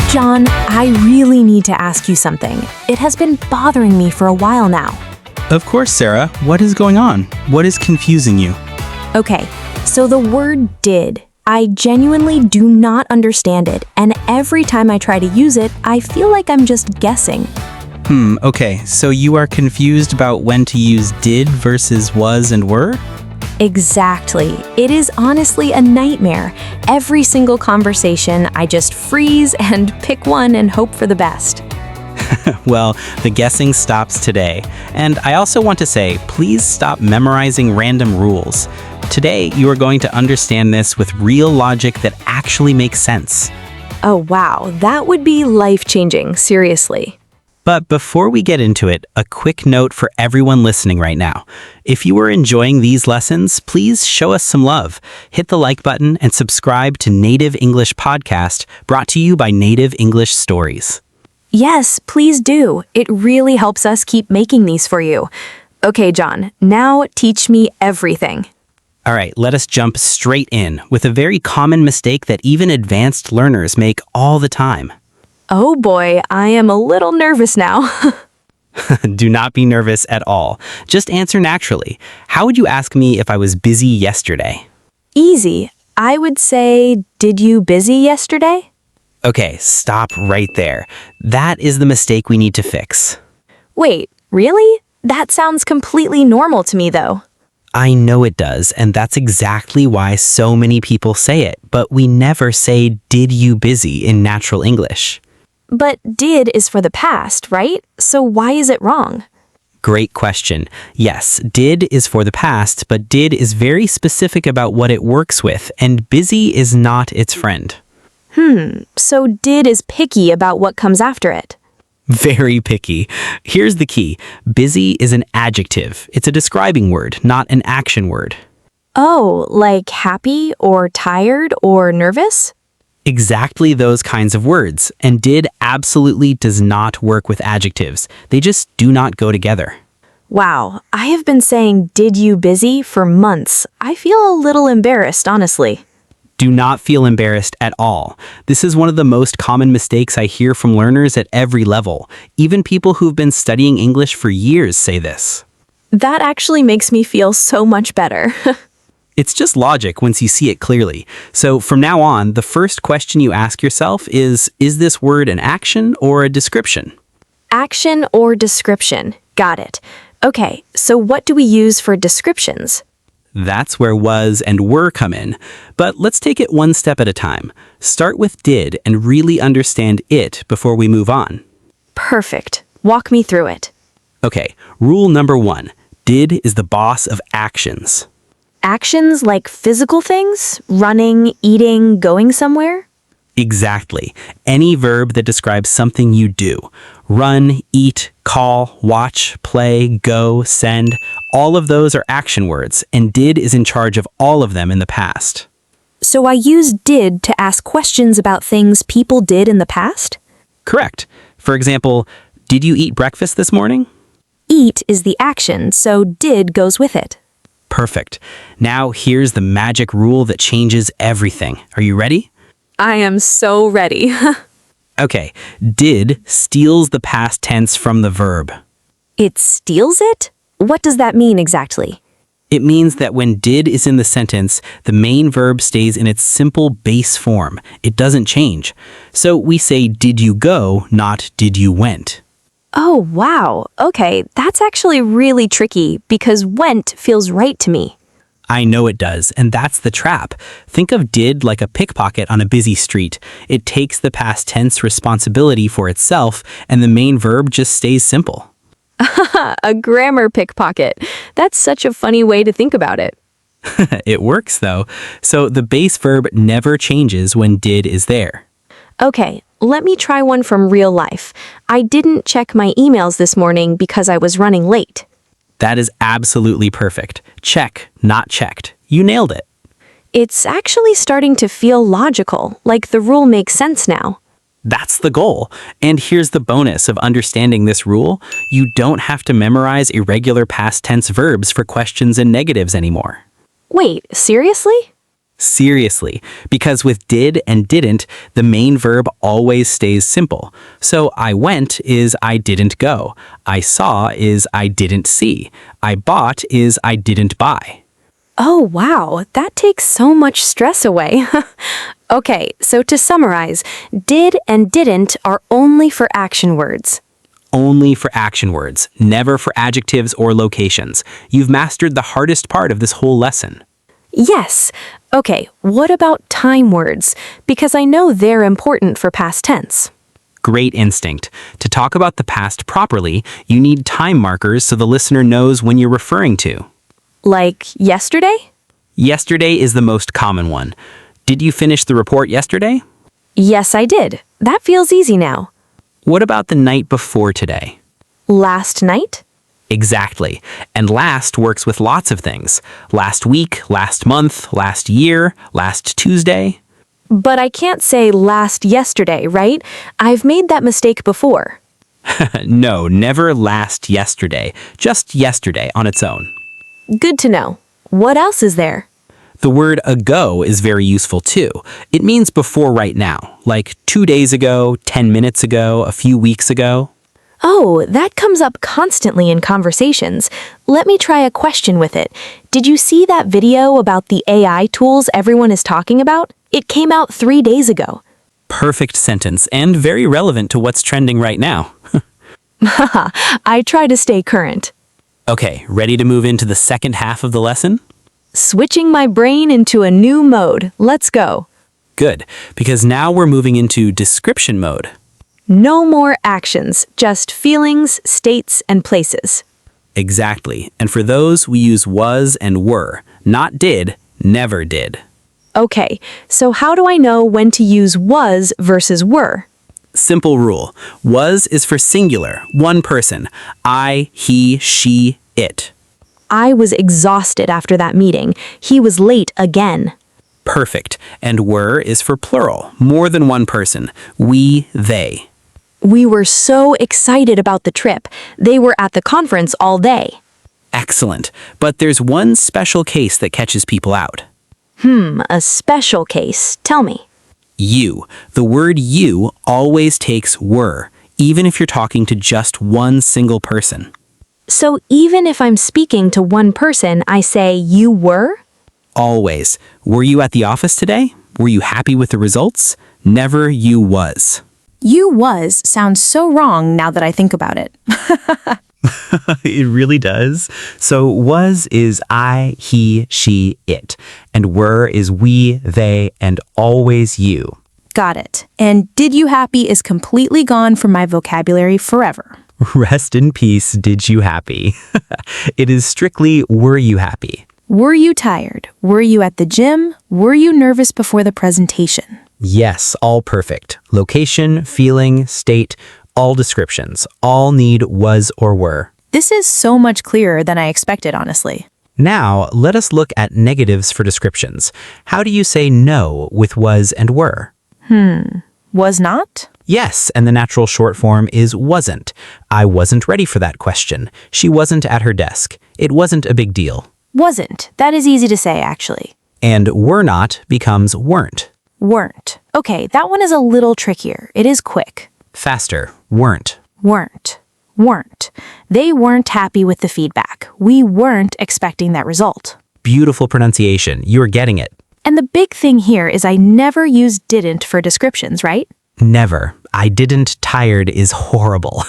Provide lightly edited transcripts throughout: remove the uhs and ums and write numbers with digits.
John, I really need to ask you something. It has been bothering me for a while now. Of course, Sarah. What is going on? What is confusing you? Okay, so the word did. I genuinely do not understand it, and every time I try to use it, I feel like I'm just guessing. Okay, so you are confused about when to use did versus was and were? Exactly. It is honestly a nightmare. Every single conversation, I just freeze and pick one and hope for the best. Well, the guessing stops today. And I also want to say, please stop memorizing random rules. Today, you are going to understand this with real logic that actually makes sense. Oh wow, that would be life-changing, seriously. But before we get into it, a quick note for everyone listening right now. If you are enjoying these lessons, please show us some love. Hit the like button and subscribe to Native English Podcast, brought to you by Native English Stories. Yes, please do. It really helps us keep making these for you. Okay, John, now teach me everything. All right, let us jump straight in with a very common mistake that even advanced learners make all the time. Oh boy, I am a little nervous now. Do not be nervous at all. Just answer naturally. How would you ask me if I was busy yesterday? Easy. I would say, did you busy yesterday? Okay, stop right there. That is the mistake we need to fix. Wait, really? That sounds completely normal to me though. I know it does, and that's exactly why so many people say it, but we never say, did you busy in natural English. But did is for the past, right? So why is it wrong? Great question. Yes, did is for the past, but did is very specific about what it works with, and busy is not its friend. So did is picky about what comes after it. Very picky. Here's the key. Busy is an adjective. It's a describing word, not an action word. Oh, like happy or tired or nervous? Exactly those kinds of words, and did absolutely does not work with adjectives. They just do not go together. Wow, I have been saying did you busy for months. I feel a little embarrassed, honestly. Do not feel embarrassed at all. This is one of the most common mistakes I hear from learners at every level. Even people who've been studying English for years say this. That actually makes me feel so much better. It's just logic once you see it clearly. So from now on, the first question you ask yourself is this word an action or a description? Action or description. Got it. Okay, so what do we use for descriptions? That's where was and were come in. But let's take it one step at a time. Start with did and really understand it before we move on. Perfect. Walk me through it. Okay, rule number 1. Did is the boss of actions. Actions like physical things? Running, eating, going somewhere? Exactly. Any verb that describes something you do. Run, eat, call, watch, play, go, send. All of those are action words, and did is in charge of all of them in the past. So I use did to ask questions about things people did in the past? Correct. For example, did you eat breakfast this morning? Eat is the action, so did goes with it. Perfect. Now here's the magic rule that changes everything. Are you ready? I am so ready. Okay, did steals the past tense from the verb. It steals it? What does that mean exactly? It means that when did is in the sentence, the main verb stays in its simple base form. It doesn't change. So we say did you go, not did you went. Oh, wow. Okay, that's actually really tricky because went feels right to me. I know it does, and that's the trap. Think of did like a pickpocket on a busy street. It takes the past tense responsibility for itself, and the main verb just stays simple. A grammar pickpocket. That's such a funny way to think about it. It works, though. So the base verb never changes when did is there. Okay, let me try one from real life. I didn't check my emails this morning because I was running late. That is absolutely perfect. Check, not checked. You nailed it. It's actually starting to feel logical, like the rule makes sense now. That's the goal. And here's the bonus of understanding this rule. You don't have to memorize irregular past tense verbs for questions and negatives anymore. Wait, seriously? Seriously, because with did and didn't, the main verb always stays simple. So I went is I didn't go. I saw is I didn't see. I bought is I didn't buy. Oh, wow, that takes so much stress away. Okay, so to summarize, did and didn't are only for action words. Only for action words, never for adjectives or locations. You've mastered the hardest part of this whole lesson. Yes. Okay, what about time words? Because I know they're important for past tense. Great instinct. To talk about the past properly, you need time markers so the listener knows when you're referring to. Like yesterday? Yesterday is the most common one. Did you finish the report yesterday? Yes, I did. That feels easy now. What about the night before today? Last night? Exactly. And last works with lots of things. Last week, last month, last year, last Tuesday. But I can't say last yesterday, right? I've made that mistake before. No, never last yesterday. Just yesterday on its own. Good to know. What else is there? The word ago is very useful too. It means before right now, like 2 days ago, 10 minutes ago, a few weeks ago. Oh, that comes up constantly in conversations. Let me try a question with it. Did you see that video about the AI tools everyone is talking about? It came out 3 days ago. Perfect sentence and very relevant to what's trending right now. Haha, I try to stay current. Okay, ready to move into the second half of the lesson? Switching my brain into a new mode. Let's go. Good, because now we're moving into description mode. No more actions, just feelings, states, and places. Exactly, and for those we use was and were, not did, never did. Okay, so how do I know when to use was versus were? Simple rule. Was is for singular, one person. I, he, she, it. I was exhausted after that meeting. He was late again. Perfect. And were is for plural, more than one person. We, they. We were so excited about the trip. They were at the conference all day. Excellent. But there's one special case that catches people out. A special case. Tell me. You. The word you always takes were, even if you're talking to just one single person. So even if I'm speaking to one person, I say you were? Always. Were you at the office today? Were you happy with the results? Never you was. You was sounds so wrong now that I think about it. It really does. So was is I, he, she, it. And were is we, they, and always you. Got it. And did you happy is completely gone from my vocabulary forever. Rest in peace, did you happy? It is strictly were you happy. Were you tired? Were you at the gym? Were you nervous before the presentation? Yes, all perfect. Location, feeling, state, all descriptions. All need was or were. This is so much clearer than I expected, honestly. Now, let us look at negatives for descriptions. How do you say no with was and were? Was not? Yes, and the natural short form is wasn't. I wasn't ready for that question. She wasn't at her desk. It wasn't a big deal. Wasn't. That is easy to say, actually. And were not becomes weren't. Weren't. Okay, that one is a little trickier. It is quick. Faster, weren't. Weren't. Weren't. They weren't happy with the feedback. We weren't expecting that result. Beautiful pronunciation. You're getting it. And the big thing here is I never use didn't for descriptions, right? Never. I didn't tired is horrible.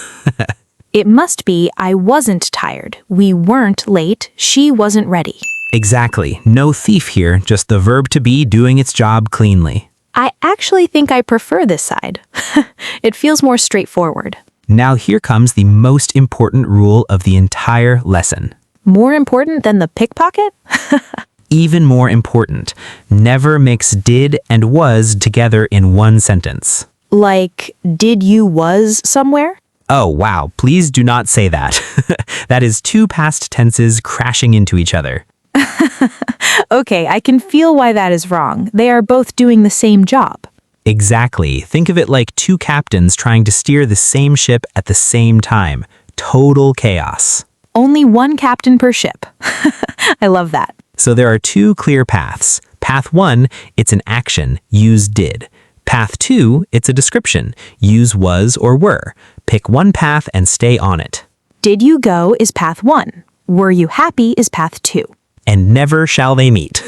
It must be I wasn't tired. We weren't late. She wasn't ready. Exactly. No thief here, just the verb to be doing its job cleanly. I actually think I prefer this side. It feels more straightforward. Now here comes the most important rule of the entire lesson. More important than the pickpocket? Even more important, never mix did and was together in one sentence. Like, did you was somewhere? Oh, wow, please do not say that. That is two past tenses crashing into each other. Okay, I can feel why that is wrong. They are both doing the same job. Exactly. Think of it like two captains trying to steer the same ship at the same time. Total chaos. Only one captain per ship. I love that. So there are two clear paths. Path 1, it's an action. Use did. Path 2, it's a description. Use was or were. Pick one path and stay on it. Did you go is path 1. Were you happy is path 2. And never shall they meet.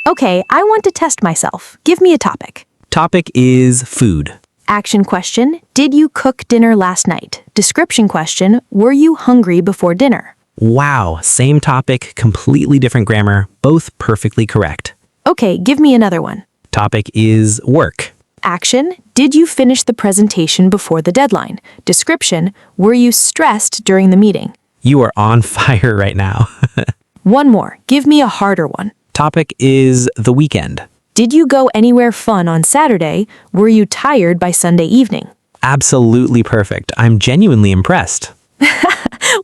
Okay, I want to test myself. Give me a topic. Topic is food. Action question, did you cook dinner last night? Description question, were you hungry before dinner? Wow, same topic, completely different grammar, both perfectly correct. Okay, give me another one. Topic is work. Action, did you finish the presentation before the deadline? Description, were you stressed during the meeting? You are on fire right now. One more, give me a harder one. Topic is the weekend. Did you go anywhere fun on Saturday? Were you tired by Sunday evening? Absolutely perfect. I'm genuinely impressed.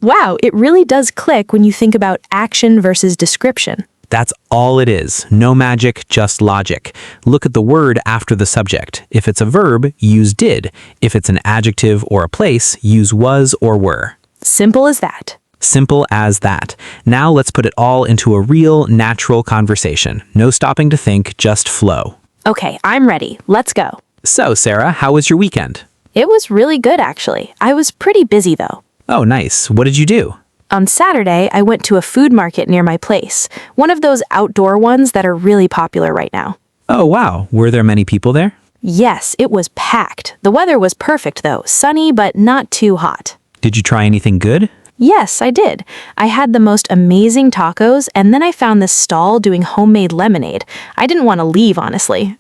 Wow, it really does click when you think about action versus description. That's all it is. No magic, just logic. Look at the word after the subject. If it's a verb, use did. If it's an adjective or a place, use was or were. Simple as that. Simple as that. Now let's put it all into a real, natural conversation. No stopping to think, just flow. Okay, I'm ready. Let's go. So, Sarah, how was your weekend? It was really good, actually. I was pretty busy, though. Oh, nice. What did you do? On Saturday, I went to a food market near my place, one of those outdoor ones that are really popular right now. Oh, wow. Were there many people there? Yes, it was packed. The weather was perfect, though, sunny but not too hot. Did you try anything good? Yes, I did. I had the most amazing tacos, and then I found this stall doing homemade lemonade. I didn't want to leave, honestly.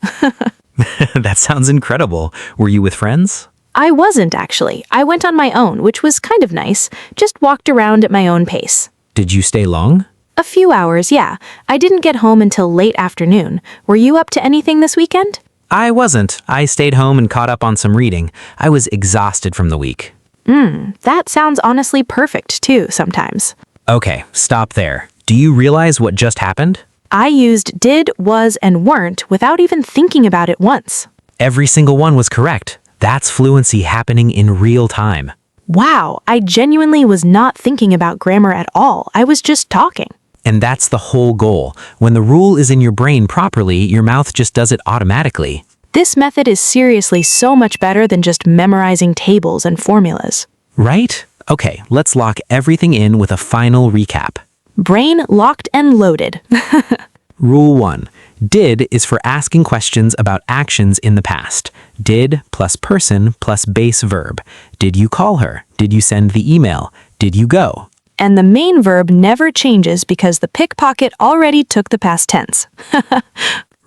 That sounds incredible. Were you with friends? I wasn't, actually. I went on my own, which was kind of nice. Just walked around at my own pace. Did you stay long? A few hours, yeah. I didn't get home until late afternoon. Were you up to anything this weekend? I wasn't. I stayed home and caught up on some reading. I was exhausted from the week. That sounds honestly perfect, too, sometimes. Okay, stop there. Do you realize what just happened? I used did, was, and weren't without even thinking about it once. Every single one was correct. That's fluency happening in real time. Wow, I genuinely was not thinking about grammar at all. I was just talking. And that's the whole goal. When the rule is in your brain properly, your mouth just does it automatically. This method is seriously so much better than just memorizing tables and formulas. Right? Okay, let's lock everything in with a final recap. Brain locked and loaded. Rule 1. Did is for asking questions about actions in the past. Did plus person plus base verb. Did you call her? Did you send the email? Did you go? And the main verb never changes because the pickpocket already took the past tense.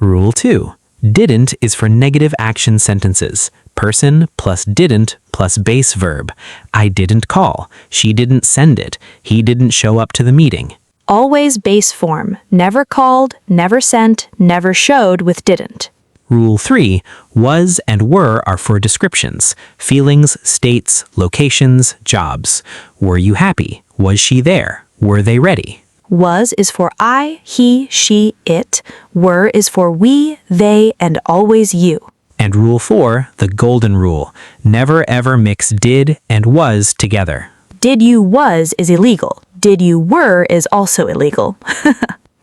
Rule 2. Didn't is for negative action sentences. Person plus didn't plus base verb. I didn't call. She didn't send it. He didn't show up to the meeting. Always base form. Never called, never sent, never showed with didn't. Rule 3. Was and were are for descriptions. Feelings, states, locations, jobs. Were you happy? Was she there? Were they ready? Was is for I, he, she, it. Were is for we, they, and always you. And Rule 4, the golden rule. Never ever mix did and was together. Did you was is illegal. Did you were is also illegal.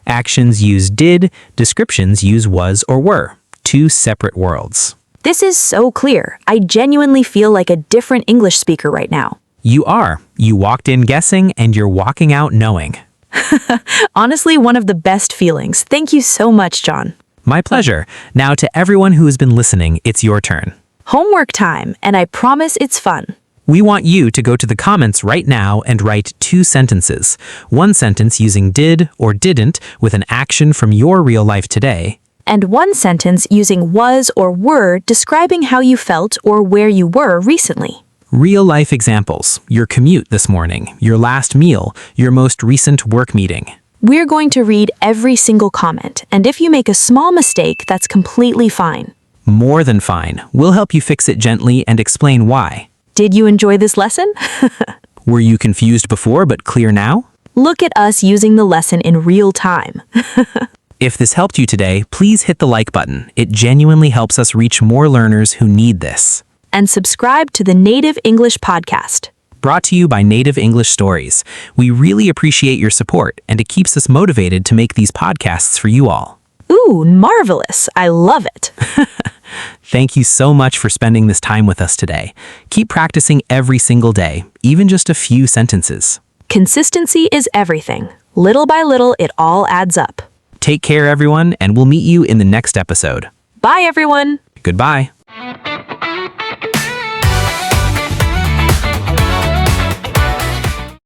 Actions use did, descriptions use was or were. Two separate worlds. This is so clear. I genuinely feel like a different English speaker right now. You are. You walked in guessing and you're walking out knowing. Honestly, one of the best feelings. Thank you so much, John. My pleasure. Now to everyone who has been listening, it's your turn. Homework time, and I promise it's fun. We want you to go to the comments right now and write 2 sentences. One sentence using did or didn't with an action from your real life today. And one sentence using was or were describing how you felt or where you were recently. Real life examples. Your commute this morning, your last meal, your most recent work meeting. We're going to read every single comment, and if you make a small mistake, that's completely fine. More than fine. We'll help you fix it gently and explain why. Did you enjoy this lesson? Were you confused before but clear now? Look at us using the lesson in real time. If this helped you today, please hit the like button. It genuinely helps us reach more learners who need this. And subscribe to the Native English Podcast. Brought to you by Native English Stories. We really appreciate your support, and it keeps us motivated to make these podcasts for you all. Ooh, marvelous. I love it. Thank you so much for spending this time with us today. Keep practicing every single day, even just a few sentences. Consistency is everything. Little by little, it all adds up. Take care, everyone, and we'll meet you in the next episode. Bye, everyone. Goodbye.